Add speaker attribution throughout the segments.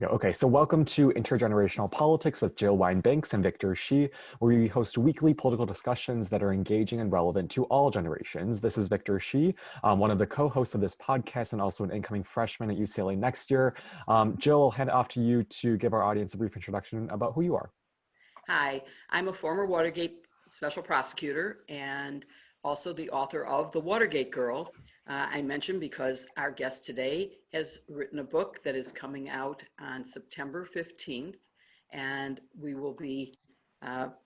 Speaker 1: Yeah, okay, so welcome to Intergenerational Politics with Jill Wine-Banks and Victor Shi, where we host weekly political discussions that are engaging and relevant to all generations. This is Victor Shi, one of the co-hosts of this podcast and also an incoming freshman at UCLA next year. Jill, I'll hand it off to you to give our audience a brief introduction about who you are.
Speaker 2: Hi, I'm a former Watergate special prosecutor and also the author of The Watergate Girl. I mentioned because our guest today has written a book that is coming out on September 15th, and we will be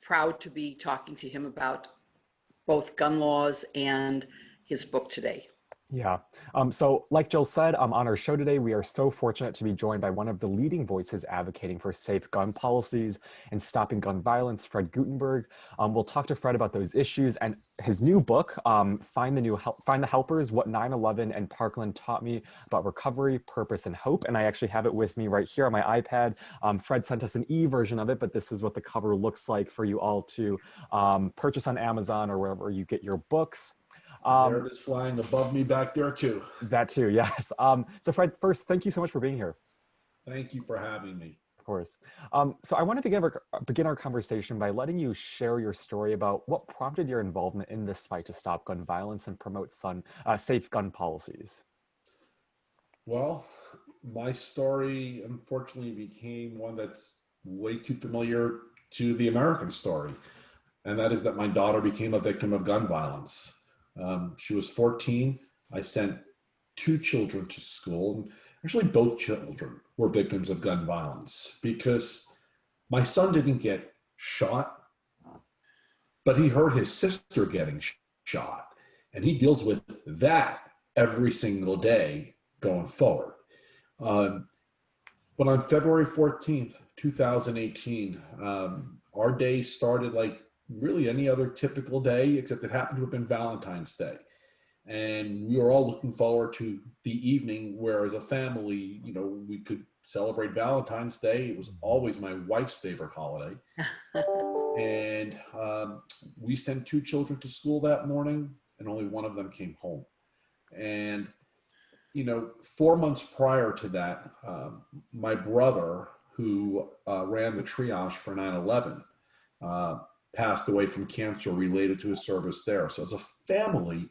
Speaker 2: proud to be talking to him about both gun laws and his book today.
Speaker 1: Yeah. So like Jill said, on our show today, we are so fortunate to be joined by one of the leading voices advocating for safe gun policies and stopping gun violence, Fred Guttenberg. We'll talk to Fred about those issues and his new book, Find the Helpers, What 9/11 and Parkland Taught Me About Recovery, Purpose, and Hope. And I actually have it with me right here on my iPad. Fred sent us an e-version of it, but this is what the cover looks like for you all to purchase on Amazon or wherever you get your books.
Speaker 3: There it is flying above me back there too.
Speaker 1: That too, yes. So Fred, first, thank you so much for being here.
Speaker 3: Thank you for having me.
Speaker 1: Of course. So I wanted to begin our conversation by letting you share your story about what prompted your involvement in this fight to stop gun violence and promote safe gun policies.
Speaker 3: Well, my story unfortunately became one that's way too familiar to the American story. And that is that my daughter became a victim of gun violence. She was 14. I sent two children to school, and actually both children were victims of gun violence because my son didn't get shot, but he heard his sister getting shot, and he deals with that every single day going forward. But on February 14th, 2018, our day started like really any other typical day, except it happened to have been Valentine's Day. And we were all looking forward to the evening where as a family, we could celebrate Valentine's Day. It was always my wife's favorite holiday. And we sent two children to school that morning and only one of them came home. And, 4 months prior to that, my brother, who ran the triage for 9/11, passed away from cancer related to his service there. So as a family,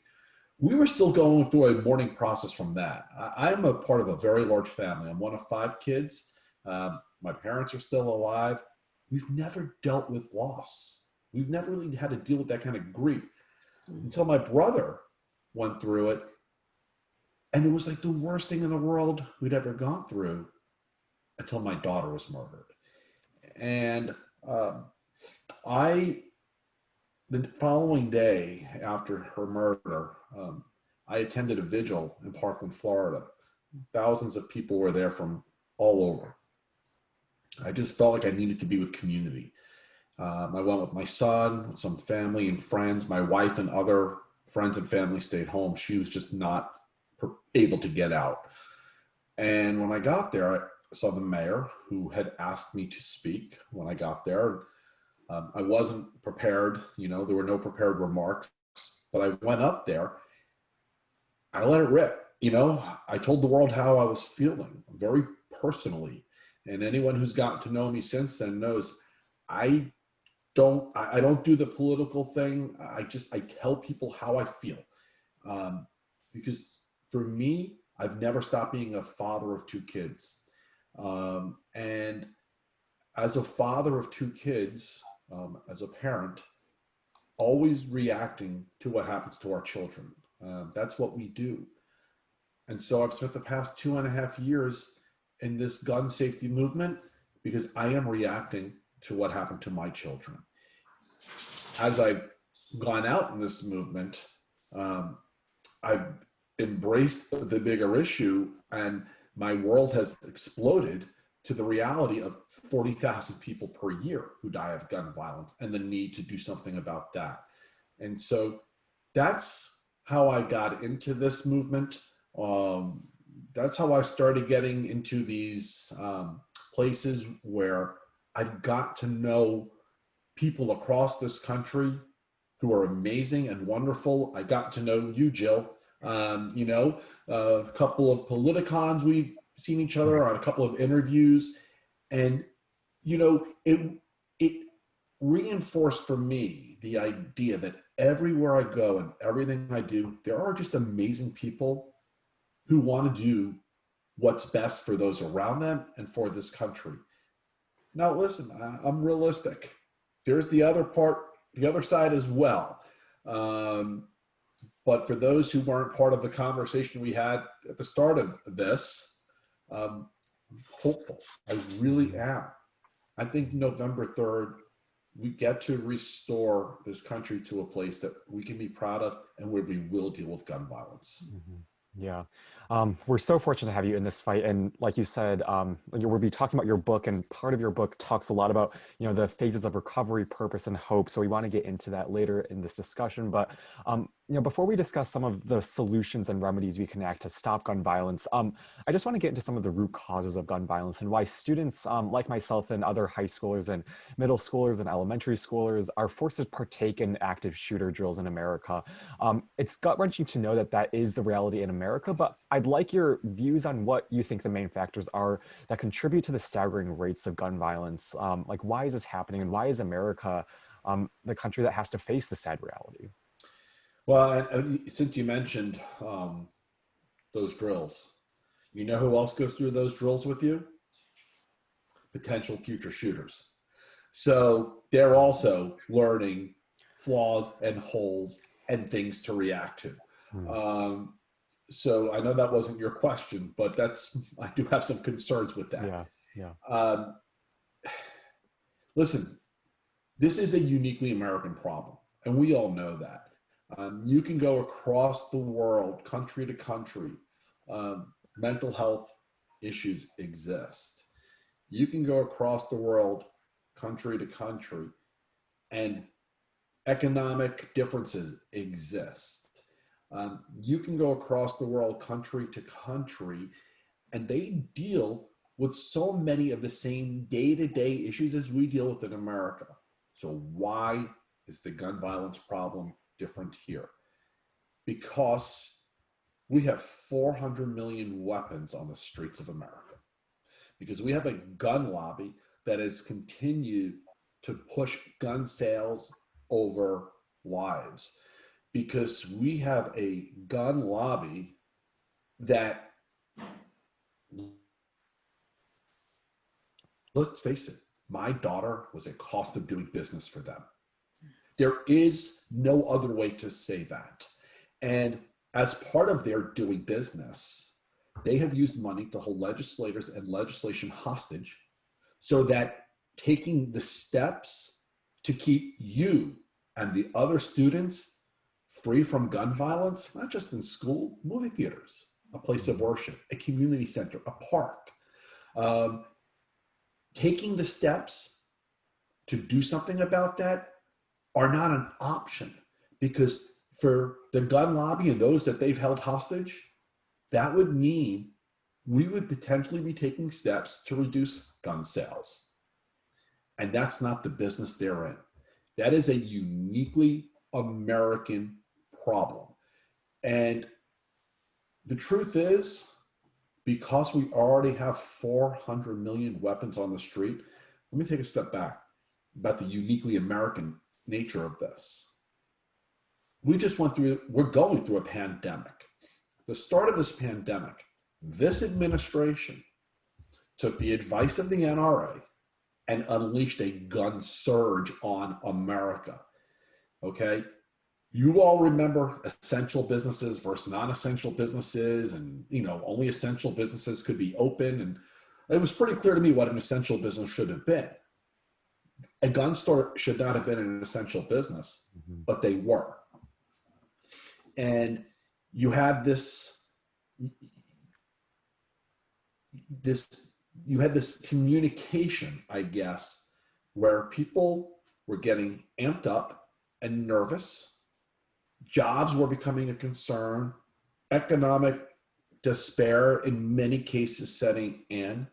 Speaker 3: we were still going through a mourning process from that. I'm a part of a very large family. I'm one of 5 kids. My parents are still alive. We've never dealt with loss. We've never really had to deal with that kind of grief until my brother went through it. And it was like the worst thing in the world we'd ever gone through until my daughter was murdered. And the following day after her murder, I attended a vigil in Parkland, Florida. Thousands of people were there from all over. I just felt like I needed to be with community. I went with my son, with some family and friends. My wife and other friends and family stayed home. She was just not able to get out. And when I got there, I saw the mayor, who had asked me to speak when I got there. I wasn't prepared, there were no prepared remarks, but I went up there, I let it rip, I told the world how I was feeling very personally. And anyone who's gotten to know me since then knows I don't do the political thing. I tell people how I feel. Because for me, I've never stopped being a father of 2 kids. And as a father of 2 kids, as a parent, always reacting to what happens to our children. That's what we do. And so I've spent the past 2.5 years in this gun safety movement because I am reacting to what happened to my children. As I've gone out in this movement, I've embraced the bigger issue, and my world has exploded to the reality of 40,000 people per year who die of gun violence and the need to do something about that. And so that's how I got into this movement. That's how I started getting into these places where I've got to know people across this country who are amazing and wonderful. I got to know you, Jill. A couple of politicons we seen each other on a couple of interviews, and it reinforced for me the idea that everywhere I go and everything I do, there are just amazing people who want to do what's best for those around them and for this country. Now, listen, I'm realistic. There's the other part, the other side as well. But for those who weren't part of the conversation we had at the start of this, I'm hopeful. I really am. I think November 3rd, we get to restore this country to a place that we can be proud of and where we will deal with gun violence.
Speaker 1: Mm-hmm. Yeah. We're so fortunate to have you in this fight. And like you said, we'll be talking about your book, and part of your book talks a lot about, the phases of recovery, purpose, and hope. So we want to get into that later in this discussion. But, before we discuss some of the solutions and remedies we can enact to stop gun violence, I just want to get into some of the root causes of gun violence and why students like myself and other high schoolers and middle schoolers and elementary schoolers are forced to partake in active shooter drills in America. It's gut-wrenching to know that that is the reality in America, but I'd like your views on what you think the main factors are that contribute to the staggering rates of gun violence. Like, why is this happening, and why is America the country that has to face the sad reality?
Speaker 3: Well, since you mentioned those drills, you know who else goes through those drills with you? Potential future shooters. So they're also learning flaws and holes and things to react to. So I know that wasn't your question, but I do have some concerns with that.
Speaker 1: Yeah.
Speaker 3: Listen, this is a uniquely American problem, and we all know that. You can go across the world, country to country. Mental health issues exist. You can go across the world, country to country, and economic differences exist. You can go across the world, country to country, and they deal with so many of the same day-to-day issues as we deal with in America. So why is the gun violence problem different here? Because we have 400 million weapons on the streets of America. Because we have a gun lobby that has continued to push gun sales over lives. Because we have a gun lobby that, let's face it, my daughter was a cost of doing business for them. There is no other way to say that. And as part of their doing business, they have used money to hold legislators and legislation hostage so that taking the steps to keep you and the other students free from gun violence, not just in school, movie theaters, a place of worship, a community center, a park, taking the steps to do something about that are not an option, because for the gun lobby and those that they've held hostage, that would mean we would potentially be taking steps to reduce gun sales. And that's not the business they're in. That is a uniquely American problem. And the truth is, because we already have 400 million weapons on the street, let me take a step back about the uniquely American nature of this. We're going through a pandemic. The start of this pandemic, this administration took the advice of the NRA and unleashed a gun surge on America. Okay? You all remember essential businesses versus non-essential businesses, and only essential businesses could be open, and it was pretty clear to me what an essential business should have been. A gun store should not have been an essential business, but they were. And you have this communication, I guess, where people were getting amped up and nervous. Jobs were becoming a concern. Economic despair in many cases setting in.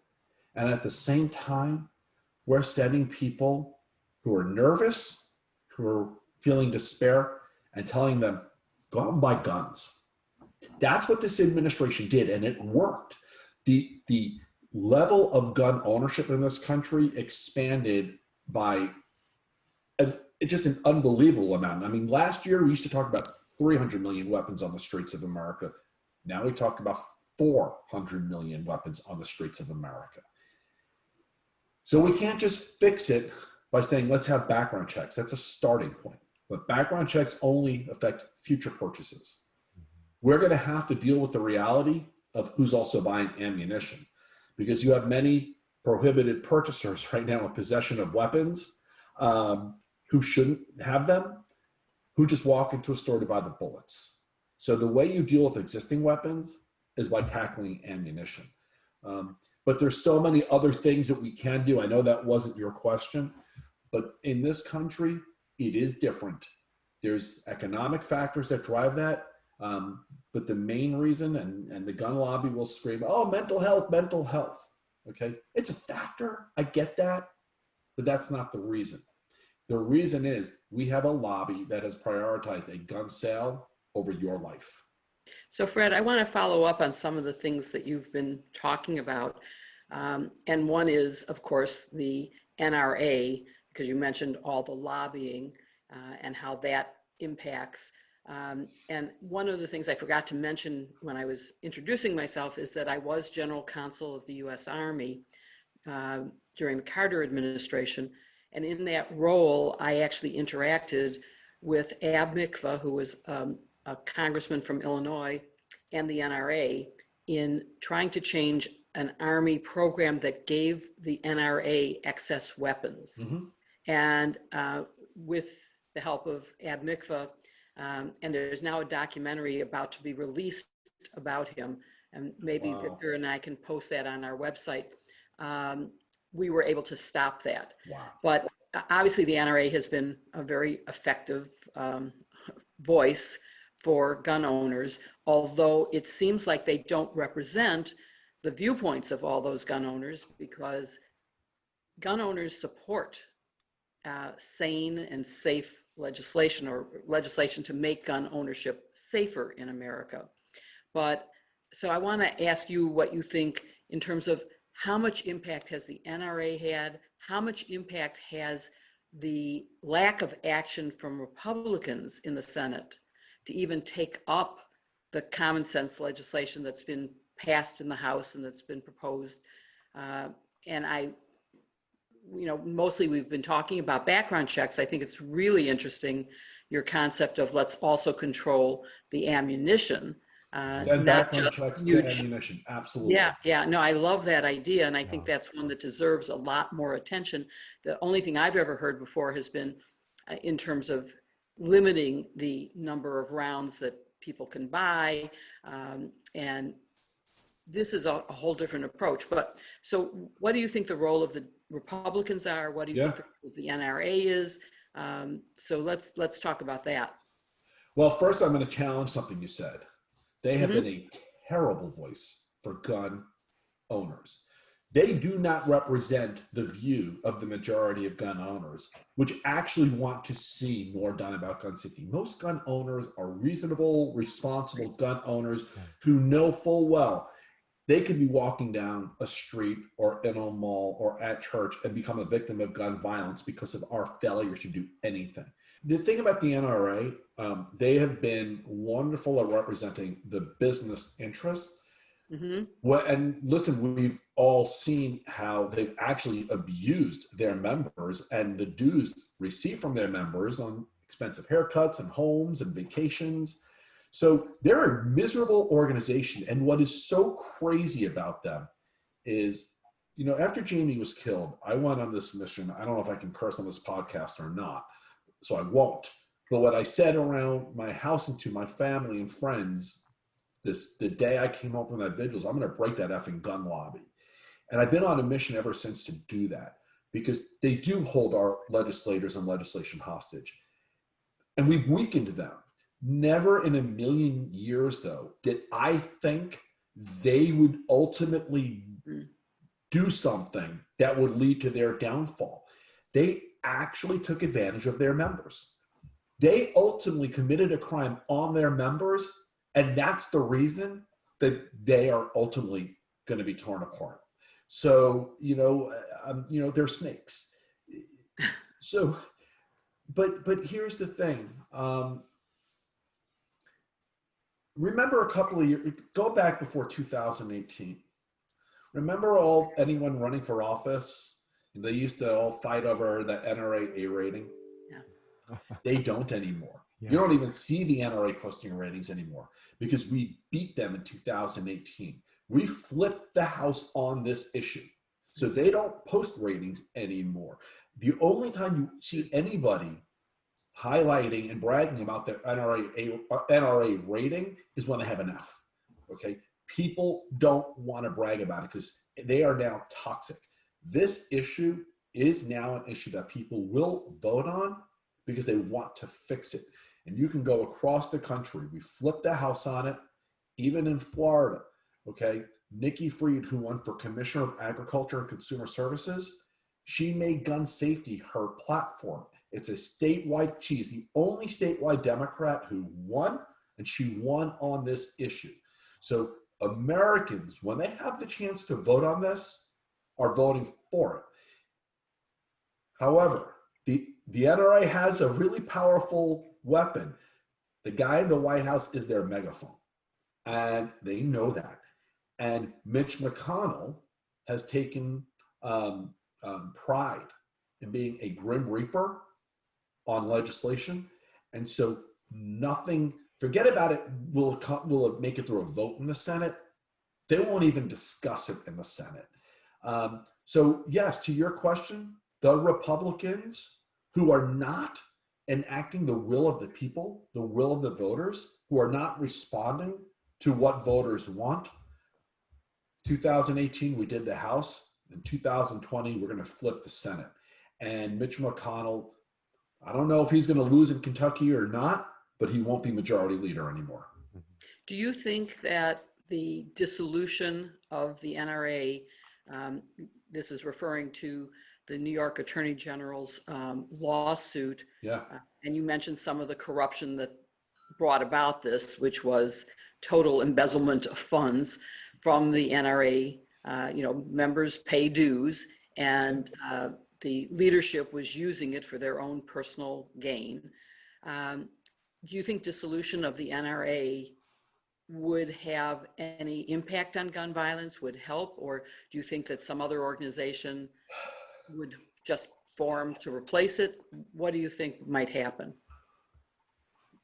Speaker 3: And at the same time, we're sending people who are nervous, who are feeling despair, and telling them, go out and buy guns. That's what this administration did, and it worked. the level of gun ownership in this country expanded by just an unbelievable amount. I mean, last year we used to talk about 300 million weapons on the streets of America. Now we talk about 400 million weapons on the streets of America. So we can't just fix it by saying, let's have background checks. That's a starting point. But background checks only affect future purchases. We're going to have to deal with the reality of who's also buying ammunition, because you have many prohibited purchasers right now in possession of weapons who shouldn't have them, who just walk into a store to buy the bullets. So the way you deal with existing weapons is by tackling ammunition. But there's so many other things that we can do. I know that wasn't your question, but in this country, it is different. There's economic factors that drive that. But the main reason, and the gun lobby will scream, oh, mental health, okay? It's a factor, I get that, but that's not the reason. The reason is we have a lobby that has prioritized a gun sale over your life.
Speaker 2: So Fred, I want to follow up on some of the things that you've been talking about. And one is, of course, the NRA, because you mentioned all the lobbying and how that impacts. And one of the things I forgot to mention when I was introducing myself is that I was General Counsel of the U.S. Army during the Carter administration. And in that role, I actually interacted with Ab Mikva, who was a congressman from Illinois, and the NRA in trying to change an Army program that gave the NRA excess weapons. Mm-hmm. And with the help of Ab Mikva, and there's now a documentary about to be released about him, and maybe wow. Victor and I can post that on our website. We were able to stop that. Wow. But obviously the NRA has been a very effective voice for gun owners, although it seems like they don't represent the viewpoints of all those gun owners, because gun owners support sane and safe legislation, or legislation to make gun ownership safer in America. But so I want to ask you what you think in terms of how much impact has the NRA had? How much impact has the lack of action from Republicans in the Senate to even take up the common sense legislation that's been passed in the House and that's been proposed? And mostly we've been talking about background checks. I think it's really interesting, your concept of let's also control the ammunition.
Speaker 3: And background checks to ammunition, absolutely.
Speaker 2: Yeah, no, I love that idea. And I think that's one that deserves a lot more attention. The only thing I've ever heard before has been in terms of limiting the number of rounds that people can buy. And this is a whole different approach. But so what do you think the role of the Republicans are? What do you think the NRA is? So let's talk about that.
Speaker 3: Well, first I'm going to challenge something you said. They have been a terrible voice for gun owners. They do not represent the view of the majority of gun owners, which actually want to see more done about gun safety. Most gun owners are reasonable, responsible gun owners who know full well they could be walking down a street or in a mall or at church and become a victim of gun violence because of our failure to do anything. The thing about the NRA, they have been wonderful at representing the business interests. And listen, we've all seen how they've actually abused their members and the dues received from their members on expensive haircuts and homes and vacations. So they're a miserable organization. And what is so crazy about them is, after Jamie was killed, I went on this mission. I don't know if I can curse on this podcast or not, so I won't. But what I said around my house and to my family and friends, the day I came home from that vigil, is I'm going to break that effing gun lobby. And I've been on a mission ever since to do that, because they do hold our legislators and legislation hostage. And we've weakened them. Never in a million years, though, did I think they would ultimately do something that would lead to their downfall. They actually took advantage of their members. They ultimately committed a crime on their members, and that's the reason that they are ultimately going to be torn apart. So, they're snakes. So, but here's the thing. Remember a couple of years, go back before 2018. Remember anyone running for office, they used to all fight over the NRA A rating?
Speaker 2: Yeah.
Speaker 3: They don't anymore.
Speaker 1: Yeah.
Speaker 3: You don't even see the NRA posting ratings anymore because we beat them in 2018. We flipped the house on this issue. So they don't post ratings anymore. The only time you see anybody highlighting and bragging about their NRA rating is when they have an F. Okay? People don't want to brag about it because they are now toxic. This issue is now an issue that people will vote on because they want to fix it. And you can go across the country. We flipped the house on it, even in Florida. Okay? Nikki Fried, who won for Commissioner of Agriculture and Consumer Services, she made gun safety her platform. It's a statewide, she's the only statewide Democrat who won, and she won on this issue. So Americans, when they have the chance to vote on this, are voting for it. However, the NRA has a really powerful weapon. The guy in the White House is their megaphone, and they know that. And Mitch McConnell has taken pride in being a grim reaper on legislation. And so nothing, forget about it, will it make it through a vote in the Senate? They won't even discuss it in the Senate. So yes, to your question, the Republicans who are not enacting the will of the people, the will of the voters, who are not responding to what voters want. 2018, we did the House. In 2020, we're going to flip the Senate. And Mitch McConnell, I don't know if he's going to lose in Kentucky or not, but he won't be majority leader anymore.
Speaker 2: Do you think that the dissolution of the NRA, this is referring to the New York Attorney General's lawsuit,
Speaker 3: Yeah.
Speaker 2: And you mentioned some of the corruption that brought about this, which was total embezzlement of funds from the NRA. Members pay dues, and the leadership was using it for their own personal gain. Do you think dissolution of the NRA would have any impact on gun violence, would help, or do you think that some other organization would just form to replace it? What do you think might happen?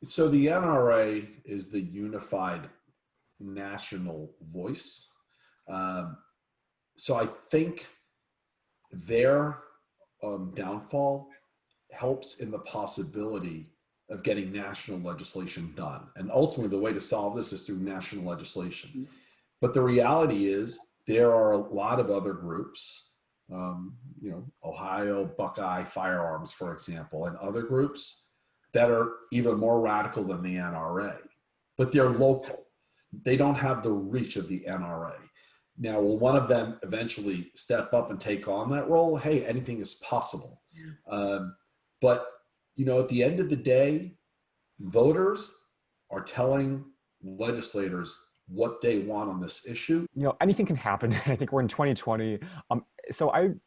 Speaker 3: So the NRA is the unified national voice. So I think their downfall helps in the possibility of getting national legislation done. And ultimately, the way to solve this is through national legislation. Mm-hmm. But the reality is there are a lot of other groups, Ohio Buckeye Firearms, for example, and other groups that are even more radical than the NRA, but they're local. They don't have the reach of the NRA. Now, will one of them eventually step up and take on that role? Hey, anything is possible. Yeah. But at the end of the day, voters are telling legislators what they want on this issue.
Speaker 1: Anything can happen. I think we're in 2020. So I'm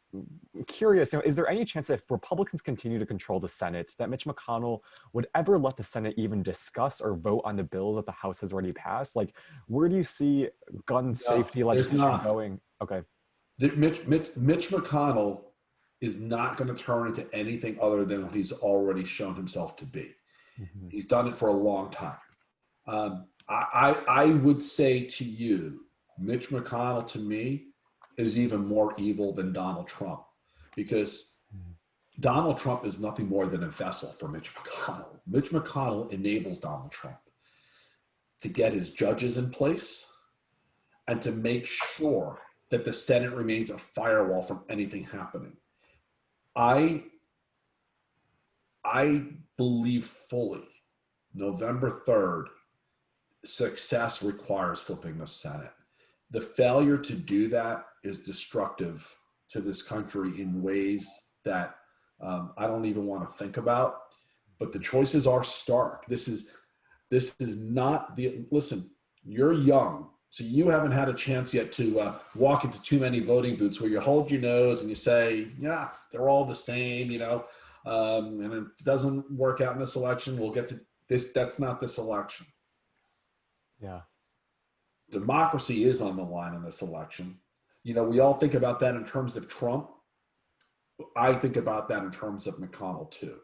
Speaker 1: curious, is there any chance if Republicans continue to control the Senate that Mitch McConnell would ever let the Senate even discuss or vote on the bills that the House has already passed? Like, where do you see gun safety legislation going? Okay.
Speaker 3: Mitch McConnell is not going to turn into anything other than what he's already shown himself to be. Mm-hmm. He's done it for a long time. I would say to you, Mitch McConnell to me is even more evil than Donald Trump, because Donald Trump is nothing more than a vessel for Mitch McConnell. Mitch McConnell enables Donald Trump to get his judges in place and to make sure that the Senate remains a firewall from anything happening. I believe fully November 3rd, success requires flipping the Senate. The failure to do that is destructive to this country in ways that I don't even want to think about. But the choices are stark. This is not listen, you're young. So you haven't had a chance yet to walk into too many voting booths where you hold your nose and you say, yeah, they're all the same, and if it doesn't work out in this election, we'll get to this. That's not this election.
Speaker 1: Yeah.
Speaker 3: Democracy is on the line in this election. We all think about that in terms of Trump. I think about that in terms of McConnell too.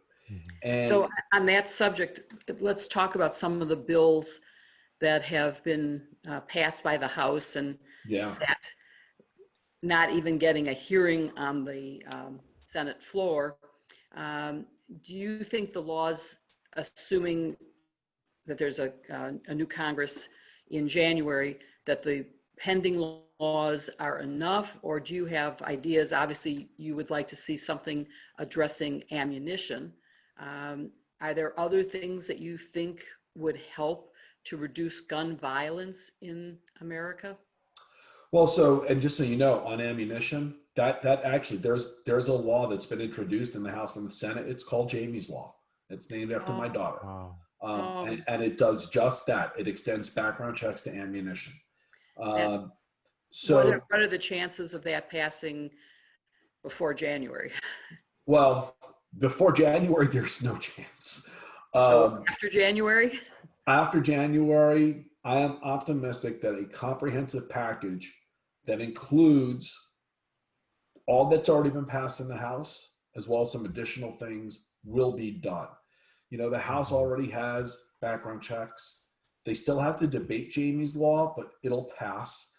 Speaker 3: And
Speaker 2: So on that subject, let's talk about some of the bills that have been passed by the House and sat, not even getting a hearing on the Senate floor. Do you think the laws, assuming that there's a new Congress in January, that the pending laws are enough, or do you have ideas? Obviously, you would like to see something addressing ammunition. Are there other things that you think would help to reduce gun violence in America?
Speaker 3: Well, and just so you know, on ammunition, that actually there's a law that's been introduced in the House and the Senate. It's called Jamie's Law. It's named after my daughter.
Speaker 1: Wow.
Speaker 3: And it does just that. It extends background checks to ammunition. So
Speaker 2: what are the chances of that passing before January?
Speaker 3: Well, before January, there's no chance.
Speaker 2: After January?
Speaker 3: After January, I am optimistic that a comprehensive package that includes all that's already been passed in the House, as well as some additional things, will be done. The House already has background checks. They still have to debate Jamie's Law, but it'll pass.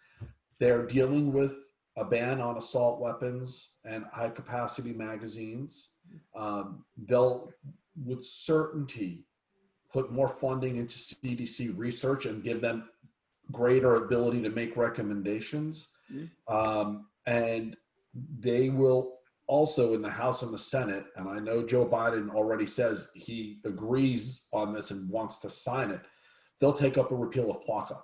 Speaker 3: They're dealing with a ban on assault weapons and high capacity magazines. They'll, with certainty, put more funding into CDC research and give them greater ability to make recommendations. And they will also, in the House and the Senate, and I know Joe Biden already says he agrees on this and wants to sign it, they'll take up a repeal of PLCA,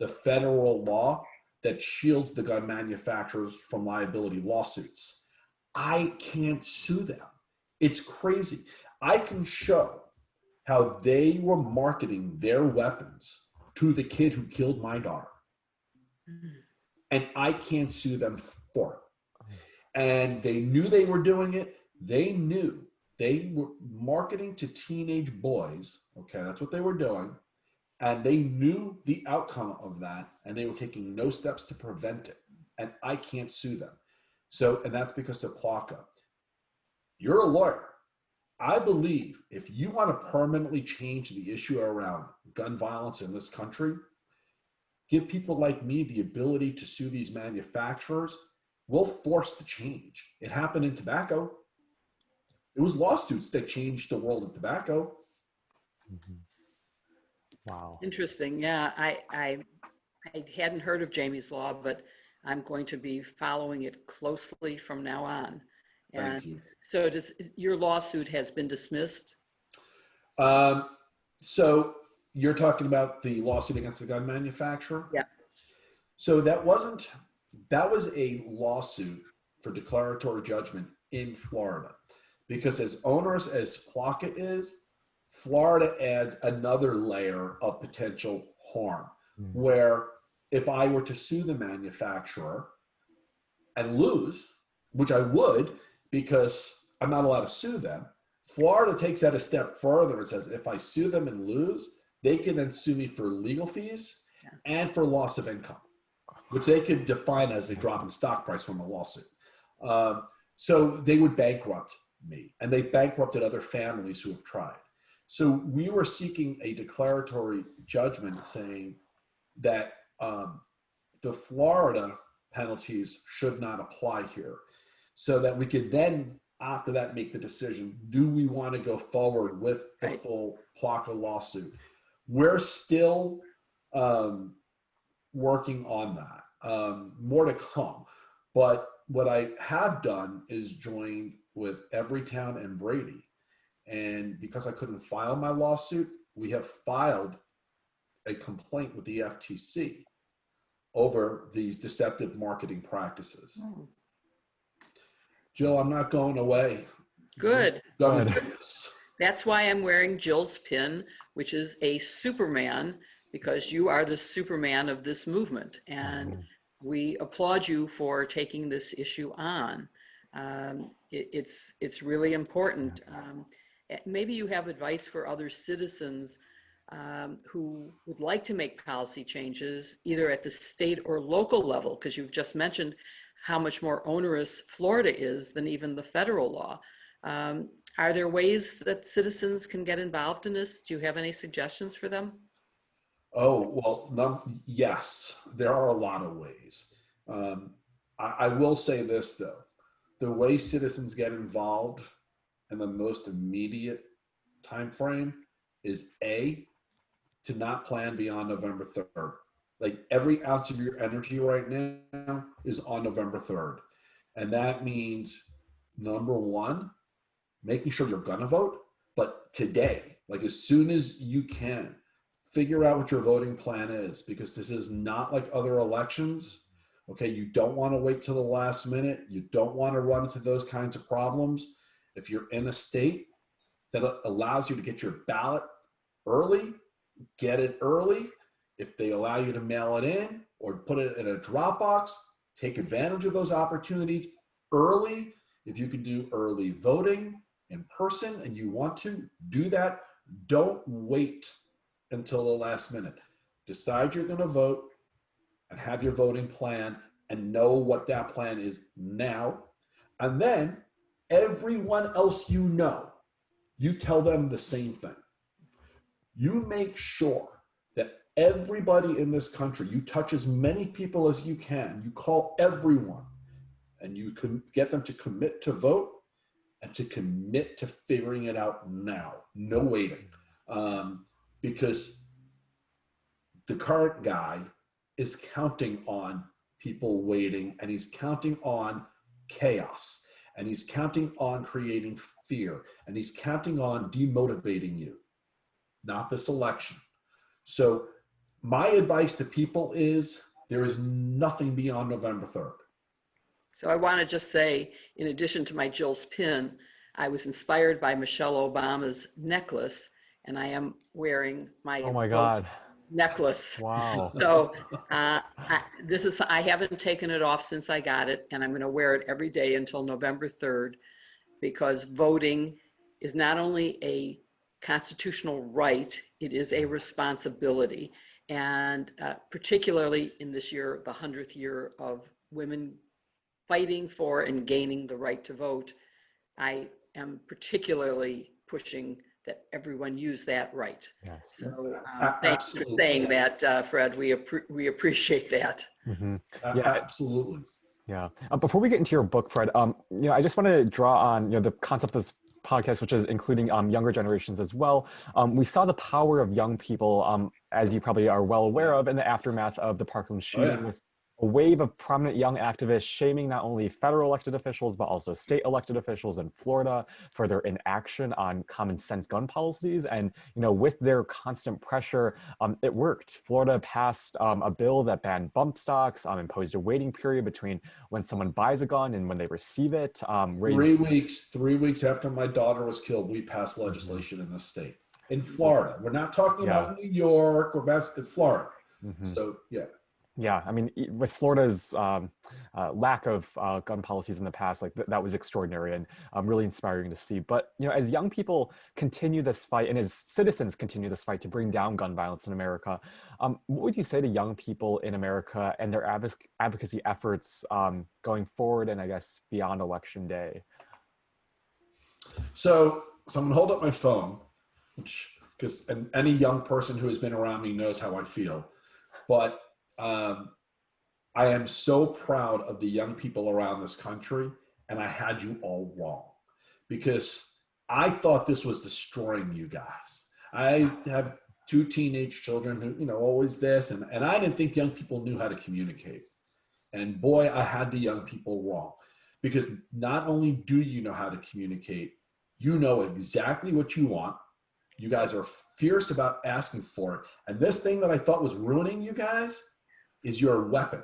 Speaker 3: the federal law that shields the gun manufacturers from liability lawsuits. I can't sue them. It's crazy. I can show how they were marketing their weapons to the kid who killed my daughter. And I can't sue them for it. And they knew they were doing it. They knew they were marketing to teenage boys. Okay, that's what they were doing. And they knew the outcome of that, and they were taking no steps to prevent it. And I can't sue them. And that's because of PLCA. You're a lawyer. I believe if you want to permanently change the issue around gun violence in this country, give people like me the ability to sue these manufacturers, we'll force the change. It happened in tobacco. It was lawsuits that changed the world of tobacco.
Speaker 1: Wow.
Speaker 2: Interesting. Yeah, I hadn't heard of Jamie's Law, but I'm going to be following it closely from now on.
Speaker 3: Thank you.
Speaker 2: So your lawsuit has been dismissed?
Speaker 3: So you're talking about the lawsuit against the gun manufacturer?
Speaker 2: Yeah.
Speaker 3: So that was a lawsuit for declaratory judgment in Florida, because as onerous as PLCA is, Florida adds another layer of potential harm, where if I were to sue the manufacturer and lose, which I would, because I'm not allowed to sue them, Florida takes that a step further and says, if I sue them and lose, they can then sue me for legal fees and for loss of income, which they could define as a drop in stock price from a lawsuit. So they would bankrupt me, and they've bankrupted other families who have tried. So we were seeking a declaratory judgment saying that the Florida penalties should not apply here, so that we could then, after that, make the decision, do we want to go forward with the full PLCA lawsuit? We're still working on that. More to come. But what I have done is joined with Everytown and Brady. And because I couldn't file my lawsuit, we have filed a complaint with the FTC over these deceptive marketing practices. Jill, I'm not going away.
Speaker 2: Good.
Speaker 3: Good.
Speaker 2: That's why I'm wearing Jill's pin, which is a Superman because you are the Superman of this movement. And we applaud you for taking this issue on. It's really important. Maybe you have advice for other citizens who would like to make policy changes, either at the state or local level, because you've just mentioned how much more onerous Florida is than even the federal law. Are there ways that citizens can get involved in this? Do you have any suggestions for them?
Speaker 3: Oh, well, no, yes, there are a lot of ways. I will say this, though. The way citizens get involved in the most immediate time frame is A, to not plan beyond November 3rd. Like every ounce of your energy right now is on November 3rd. And that means, number one, making sure you're gonna vote, but today, like as soon as you can, figure out what your voting plan is, because this is not like other elections. Okay, you don't want to wait till the last minute. You don't want to run into those kinds of problems. If you're in a state that allows you to get your ballot early, get it early. If they allow you to mail it in or put it in a drop box, take advantage of those opportunities early. If you can do early voting in person and you want to do that, don't wait until the last minute. Decide you're going to vote and have your voting plan and know what that plan is now. And then everyone else you tell them the same thing. You make sure that everybody in this country, you touch as many people as you can. You call everyone and you can get them to commit to vote and to commit to figuring it out now. No waiting. Because the current guy is counting on people waiting, and he's counting on chaos, and he's counting on creating fear, and he's counting on demotivating you, not this election. So my advice to people is there is nothing beyond November 3rd.
Speaker 2: So I want to just say, in addition to my Jill's pin, I was inspired by Michelle Obama's necklace, and I am wearing my
Speaker 1: Oh my God.
Speaker 2: necklace.
Speaker 1: Wow.
Speaker 2: So I haven't taken it off since I got it, and I'm going to wear it every day until November 3rd, because voting is not only a constitutional right, it is a responsibility. And particularly in this year, the 100th year of women fighting for and gaining the right to vote, I am particularly pushing that everyone use that right.
Speaker 1: Yes.
Speaker 2: So thanks for saying that, Fred. We appreciate that.
Speaker 1: Mm-hmm.
Speaker 3: Yeah, absolutely.
Speaker 1: Yeah. Before we get into your book, Fred, I just want to draw on the concept of this podcast, which is including younger generations as well. We saw the power of young people, as you probably are well aware of, in the aftermath of the Parkland shooting, with a wave of prominent young activists shaming not only federal elected officials, but also state elected officials in Florida for their inaction on common sense gun policies. And, with their constant pressure, it worked. Florida passed a bill that banned bump stocks, imposed a waiting period between when someone buys a gun and when they receive it.
Speaker 3: 3 weeks after my daughter was killed, we passed legislation in the state. In Florida. We're not talking about New York or Florida.
Speaker 1: Mm-hmm.
Speaker 3: So, yeah.
Speaker 1: Yeah, I mean, with Florida's lack of gun policies in the past, like that was extraordinary and really inspiring to see. But, as young people continue this fight and as citizens continue this fight to bring down gun violence in America, what would you say to young people in America and their advocacy efforts going forward and I guess beyond Election Day?
Speaker 3: So I'm gonna hold up my phone, because any young person who has been around me knows how I feel. But I am so proud of the young people around this country, and I had you all wrong, because I thought this was destroying you guys. I have 2 teenage children who, always this, and I didn't think young people knew how to communicate. And boy, I had the young people wrong, because not only do you know how to communicate, you know exactly what you want. You guys are fierce about asking for it. And this thing that I thought was ruining you guys is your weapon.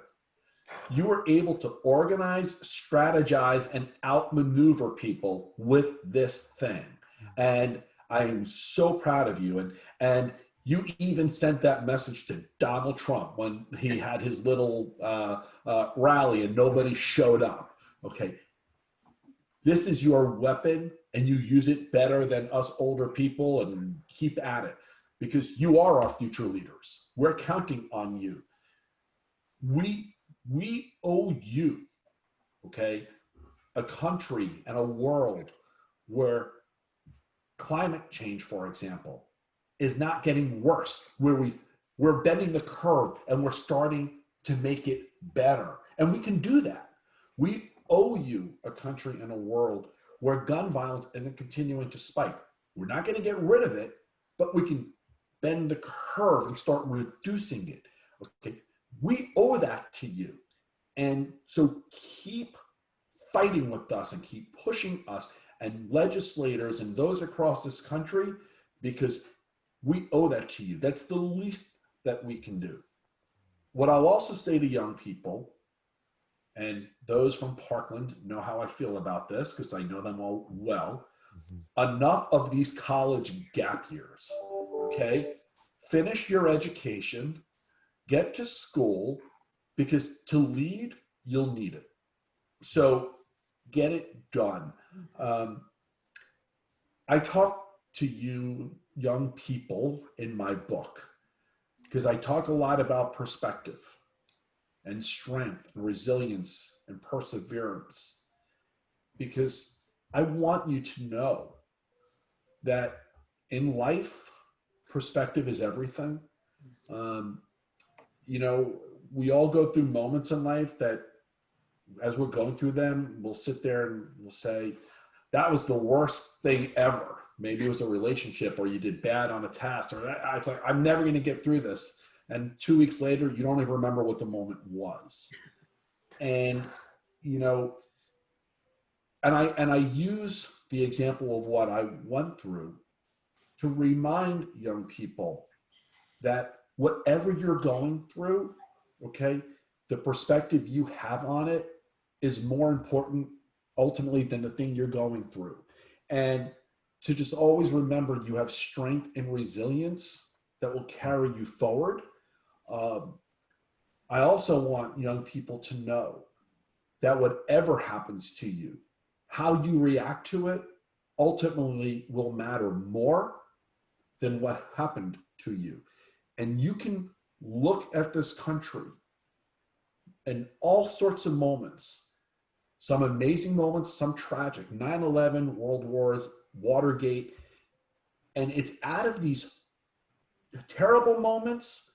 Speaker 3: You were able to organize, strategize, and outmaneuver people with this thing. And I am so proud of you. And You even sent that message to Donald Trump when he had his little rally and nobody showed up. Okay. This is your weapon, and you use it better than us older people, and keep at it, because you are our future leaders. We're counting on you. We owe you, okay, a country and a world where climate change, for example, is not getting worse, where we're bending the curve and we're starting to make it better. And we can do that. We owe you a country and a world where gun violence isn't continuing to spike. We're not going to get rid of it, but we can bend the curve and start reducing it. Okay, we owe that to you. And so keep fighting with us and keep pushing us and legislators and those across this country, because we owe that to you. That's the least that we can do. What I'll also say to young people, and those from Parkland know how I feel about this because I know them all well, enough of these college gap years, okay? Finish your education, get to school, because to lead, you'll need it. So get it done. I talk to you young people in my book because I talk a lot about perspective and strength and resilience and perseverance, because I want you to know that in life, perspective is everything. You know, we all go through moments in life that as we're going through them, we'll sit there and we'll say, that was the worst thing ever. Maybe it was a relationship, or you did bad on a task, or it's like, I'm never going to get through this. And 2 weeks later, you don't even remember what the moment was. And, you know, and I use the example of what I went through to remind young people that whatever you're going through, okay, the perspective you have on it is more important ultimately than the thing you're going through. And to just always remember you have strength and resilience that will carry you forward. I also want young people to know that whatever happens to you, how you react to it ultimately will matter more than what happened to you. And you can look at this country in all sorts of moments, some amazing moments, some tragic, 9/11, world wars, Watergate. And it's out of these terrible moments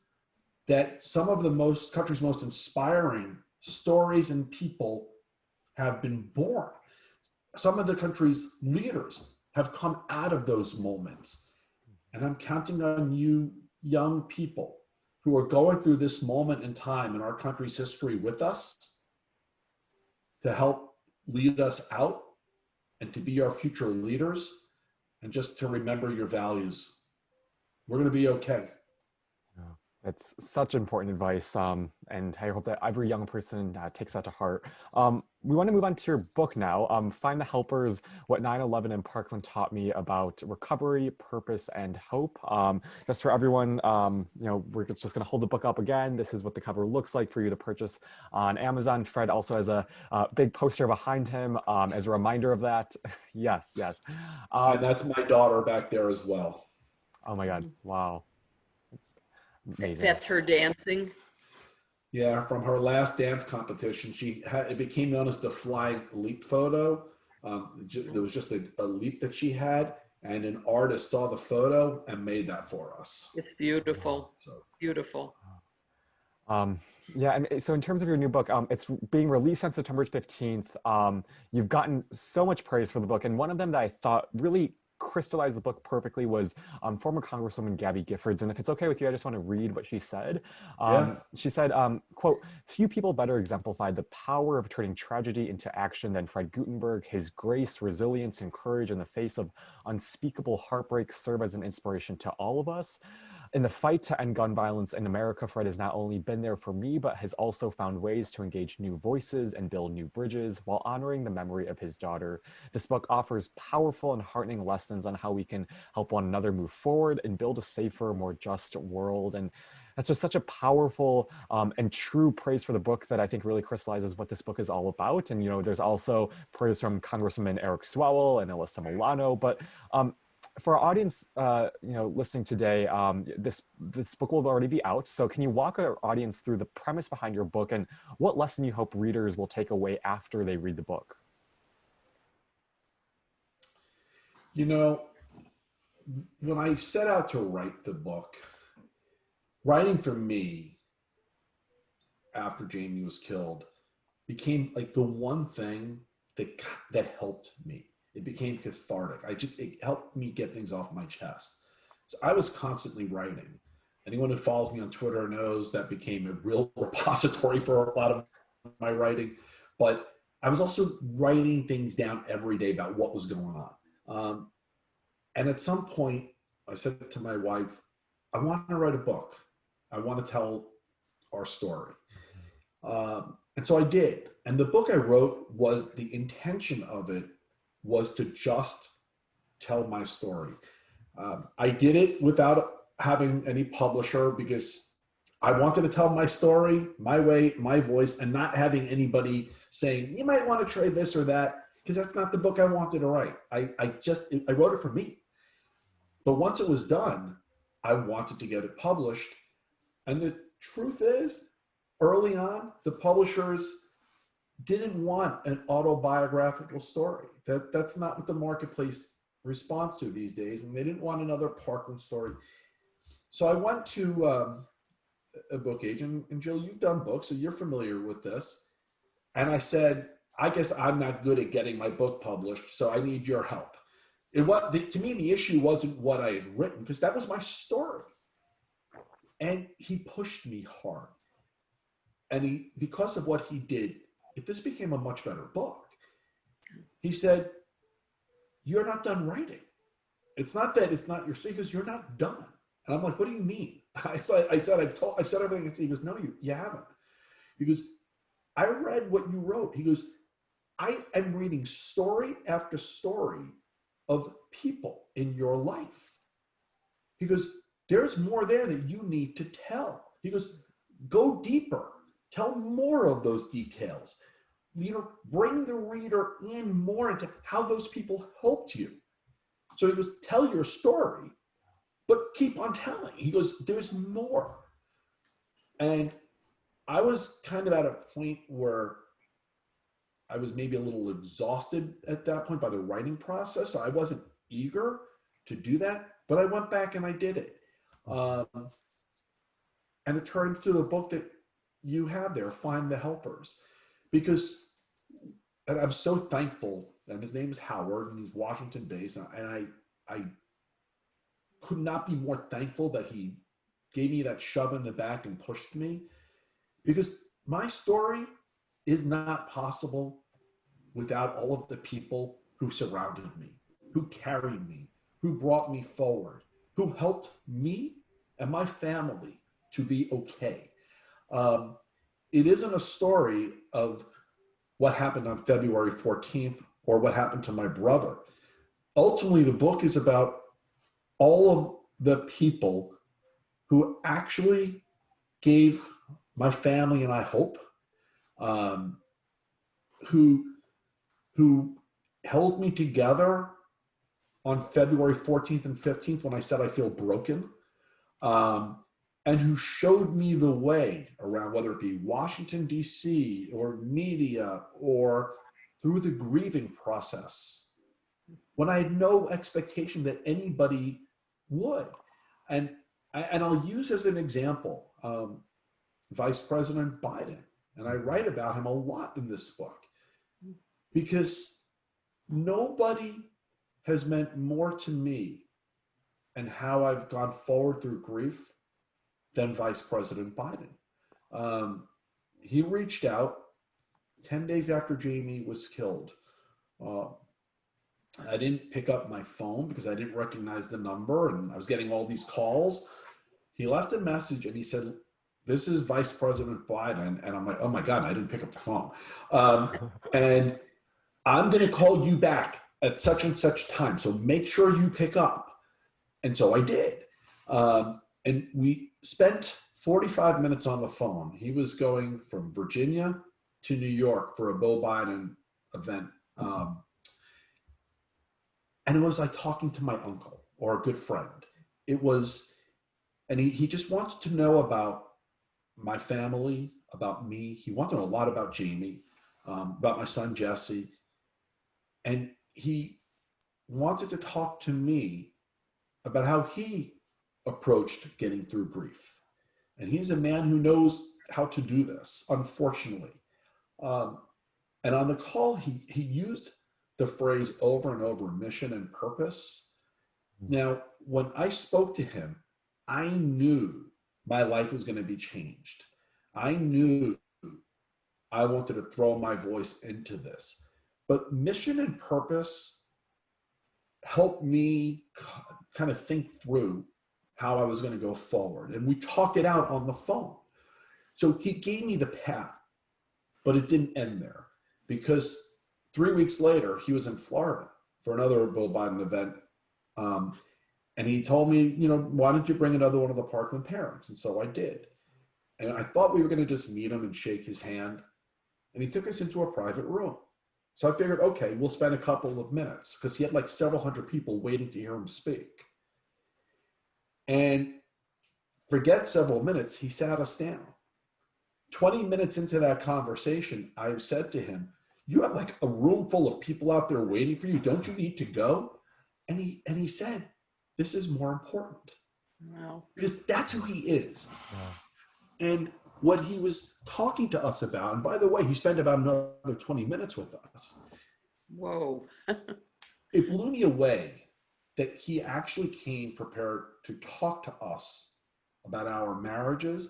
Speaker 3: that some of the country's most inspiring stories and people have been born. Some of the country's leaders have come out of those moments. And I'm counting on you young people who are going through this moment in time in our country's history with us to help lead us out and to be our future leaders, and just to remember your values. We're going to be okay.
Speaker 1: That's such important advice, and I hope that every young person takes that to heart. We want to move on to your book now, Find the Helpers, What 9/11 in Parkland Taught Me About Recovery, Purpose, and Hope. Just for everyone, you know, we're just going to hold the book up again. This is what the cover looks like for you to purchase on Amazon. Fred also has a big poster behind him as a reminder of that. Yes, yes.
Speaker 3: And that's my daughter back there as well.
Speaker 1: Oh my God, wow. Amazing.
Speaker 2: That's her dancing.
Speaker 3: Yeah, from her last dance competition, it became known as the flying leap photo. There was just a leap that she had, and an artist saw the photo and made that for us.
Speaker 2: It's beautiful.
Speaker 3: So.
Speaker 2: Beautiful.
Speaker 1: Yeah, and so in terms of your new book, it's being released on September 15th. You've gotten so much praise for the book, and one of them that I thought really crystallized the book perfectly was former Congresswoman Gabby Giffords. And if it's okay with you, I just want to read what she said.
Speaker 3: Yeah.
Speaker 1: She said, quote, "Few people better exemplified the power of turning tragedy into action than Fred Guttenberg. His grace, resilience, and courage in the face of unspeakable heartbreak serve as an inspiration to all of us." In the fight to end gun violence in America, Fred has not only been there for me, but has also found ways to engage new voices and build new bridges while honoring the memory of his daughter. This book offers powerful and heartening lessons on how we can help one another move forward and build a safer, more just world. And that's just such a powerful and true praise for the book that I think really crystallizes what this book is all about. And, there's also praise from Congresswoman Eric Swalwell and Alyssa Milano, but for our audience, listening today, this book will already be out. So can you walk our audience through the premise behind your book and what lesson you hope readers will take away after they read the book?
Speaker 3: When I set out to write the book, writing for me after Jamie was killed became like the one thing that helped me. It became cathartic. It helped me get things off my chest. So I was constantly writing. Anyone who follows me on Twitter knows that became a real repository for a lot of my writing. But I was also writing things down every day about what was going on. And at some point, I said to my wife, I want to write a book. I want to tell our story. And so I did. And the book I wrote the intention of it was to just tell my story. I did it without having any publisher because I wanted to tell my story, my way, my voice, and not having anybody saying, you might want to try this or that, because that's not the book I wanted to write. I wrote it for me. But once it was done, I wanted to get it published. And the truth is, early on, the publishers didn't want an autobiographical story. That's not what the marketplace responds to these days, and they didn't want another Parkland story. So I went to a book agent, and Jill, you've done books, so you're familiar with this. And I said, I guess I'm not good at getting my book published, so I need your help. To me, the issue wasn't what I had written, because that was my story. And he pushed me hard. And because of what he did, this became a much better book. He said, you're not done writing. It's not that it's not your story, because you're not done. And I'm like, what do you mean? I said everything. He goes, no, you haven't. He goes, I read what you wrote. He goes, I am reading story after story of people in your life. He goes, there's more there that you need to tell. He goes, go deeper. Tell more of those details. Bring the reader in more into how those people helped you. So he goes, tell your story, but keep on telling. He goes, there's more. And I was kind of at a point where I was maybe a little exhausted at that point by the writing process. So I wasn't eager to do that, but I went back and I did it. And it turned to the book that you have there, Find the Helpers. And I'm so thankful, and his name is Howard, and he's Washington based, and I could not be more thankful that he gave me that shove in the back and pushed me, because my story is not possible without all of the people who surrounded me, who carried me, who brought me forward, who helped me and my family to be okay. It isn't a story of what happened on February 14th or what happened to my brother. Ultimately, the book is about all of the people who actually gave my family and I hope, who held me together on February 14th and 15th when I said I feel broken, and who showed me the way around, whether it be Washington, D.C., or media, or through the grieving process, when I had no expectation that anybody would. And I'll use as an example, Vice President Biden. And I write about him a lot in this book, because nobody has meant more to me and how I've gone forward through grief than Vice President Biden. He reached out 10 days after Jamie was killed. I didn't pick up my phone because I didn't recognize the number, and I was getting all these calls. He left a message and he said, "This is Vice President Biden." And I'm like, "Oh my God," and I didn't pick up the phone. And "I'm going to call you back at such and such time. So make sure you pick up." And so I did. And we spent 45 minutes on the phone. He was going from Virginia to New York for a Bill Biden event. And it was like talking to my uncle or a good friend. It was, and he just wanted to know about my family, about me. He wanted to know a lot about Jamie, about my son, Jesse. And he wanted to talk to me about how he approached getting through grief. And he's a man who knows how to do this, unfortunately. And on the call, he used the phrase over and over, mission and purpose. Now, when I spoke to him, I knew my life was going to be changed. I knew I wanted to throw my voice into this. But mission and purpose helped me kind of think through how I was going to go forward. And we talked it out on the phone. So he gave me the path, but it didn't end there, because 3 weeks later, he was in Florida for another Bill Biden event. And he told me, "Why don't you bring another one of the Parkland parents?" And so I did. And I thought we were going to just meet him and shake his hand. And he took us into a private room. So I figured, okay, we'll spend a couple of minutes, because he had like several hundred people waiting to hear him speak. And forget several minutes, he sat us down. 20 minutes into that conversation, I said to him, "You have like a room full of people out there waiting for you. Don't you need to go?" And he said, "This is more important."
Speaker 2: Wow.
Speaker 3: Because that's who he is.
Speaker 1: Wow.
Speaker 3: And what he was talking to us about, and by the way, he spent about another 20 minutes with us.
Speaker 2: Whoa.
Speaker 3: It blew me away that he actually came prepared to talk to us about our marriages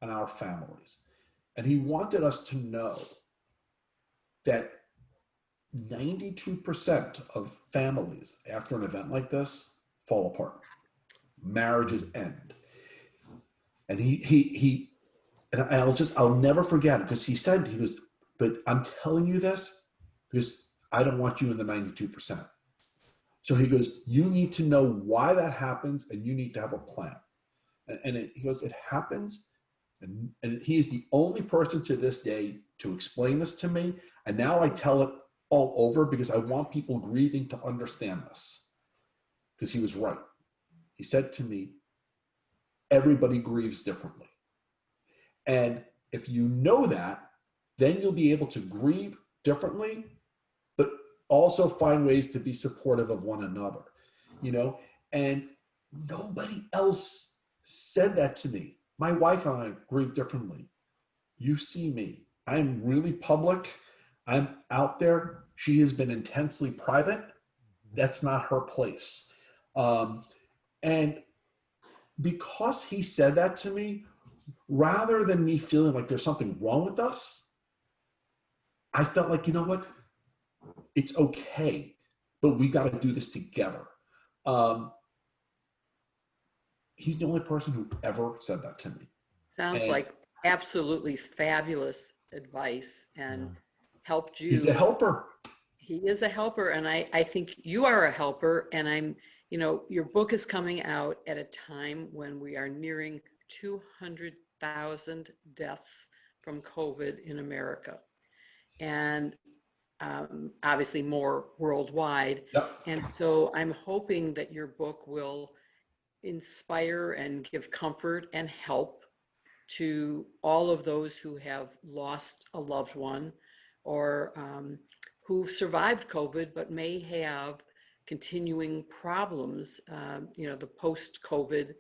Speaker 3: and our families. And he wanted us to know that 92% of families after an event like this fall apart. Marriages end. And and I'll never forget it, because he goes, "But I'm telling you this because I don't want you in the 92%. So he goes, you need to know why that happens, and you need to have a plan." He goes, "It happens." And he is the only person to this day to explain this to me. And now I tell it all over, because I want people grieving to understand this. Because he was right. He said to me, "Everybody grieves differently. And if you know that, then you'll be able to grieve differently, but also find ways to be supportive of one another." And nobody else said that to me. My wife and I grieve differently. You see me. I'm really public. I'm out there. She has been intensely private. That's not her place. And because he said that to me, rather than me feeling like there's something wrong with us, I felt like, you know what? It's okay, but we got to do this together. He's the only person who ever said that to me.
Speaker 2: Sounds like absolutely fabulous advice, and helped you.
Speaker 3: He's a helper.
Speaker 2: He is a helper. And I think you are a helper. And your book is coming out at a time when we are nearing 200,000 deaths from COVID in America. And obviously more worldwide.
Speaker 3: Yep.
Speaker 2: And so I'm hoping that your book will inspire and give comfort and help to all of those who have lost a loved one, or who've survived COVID but may have continuing problems. The post-COVID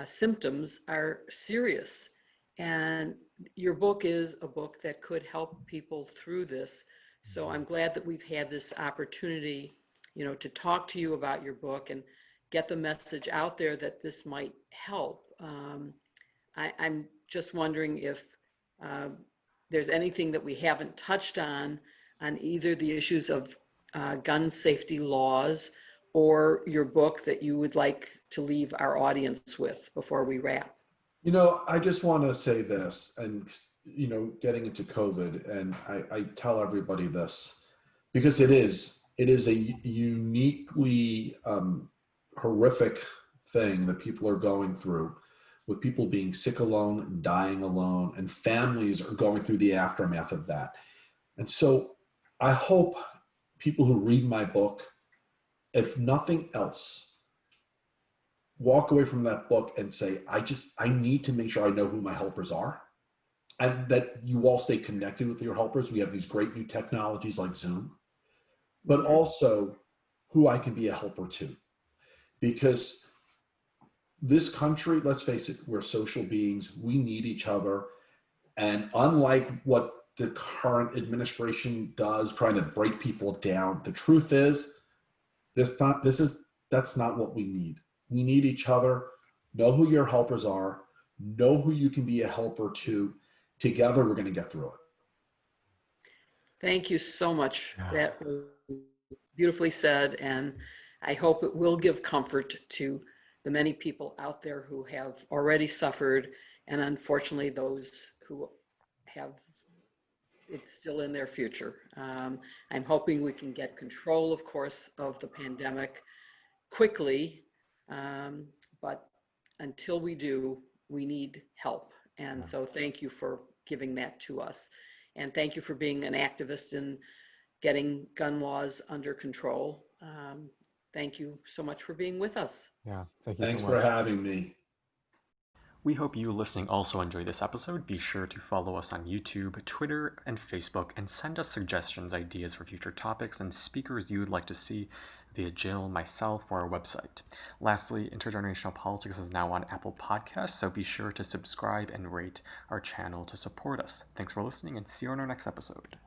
Speaker 2: symptoms are serious. And your book is a book that could help people through this. So I'm glad that we've had this opportunity, to talk to you about your book and get the message out there that this might help. I'm just wondering if there's anything that we haven't touched on either the issues of gun safety laws or your book that you would like to leave our audience with before we wrap?
Speaker 3: I just want to say this, and, getting into COVID, and I tell everybody this, because it is a uniquely horrific thing that people are going through, with people being sick alone and dying alone, and families are going through the aftermath of that. And so I hope people who read my book, if nothing else, walk away from that book and say, I need to make sure I know who my helpers are, and that you all stay connected with your helpers. We have these great new technologies like Zoom, but also who I can be a helper to. Because this country, let's face it, we're social beings. We need each other. And unlike what the current administration does, trying to break people down, the truth is, that's not what we need. We need each other. Know who your helpers are. Know who you can be a helper to. Together, we're going to get through it.
Speaker 2: Thank you so much. That was beautifully said, and I hope it will give comfort to the many people out there who have already suffered, and unfortunately those who have it still in their future. I'm hoping we can get control, of course, of the pandemic quickly, but until we do, we need help. And so thank you for giving that to us. And thank you for being an activist in getting gun laws under control. Thank you so much for being with us.
Speaker 1: Yeah, thank you
Speaker 3: Thanks
Speaker 1: so much.
Speaker 3: for having me.
Speaker 1: We hope you listening also enjoyed this episode. Be sure to follow us on YouTube, Twitter, and Facebook, and send us suggestions, ideas for future topics, and speakers you would like to see via Jill, myself, or our website. Lastly, Intergenerational Politics is now on Apple Podcasts, so be sure to subscribe and rate our channel to support us. Thanks for listening, and see you on our next episode.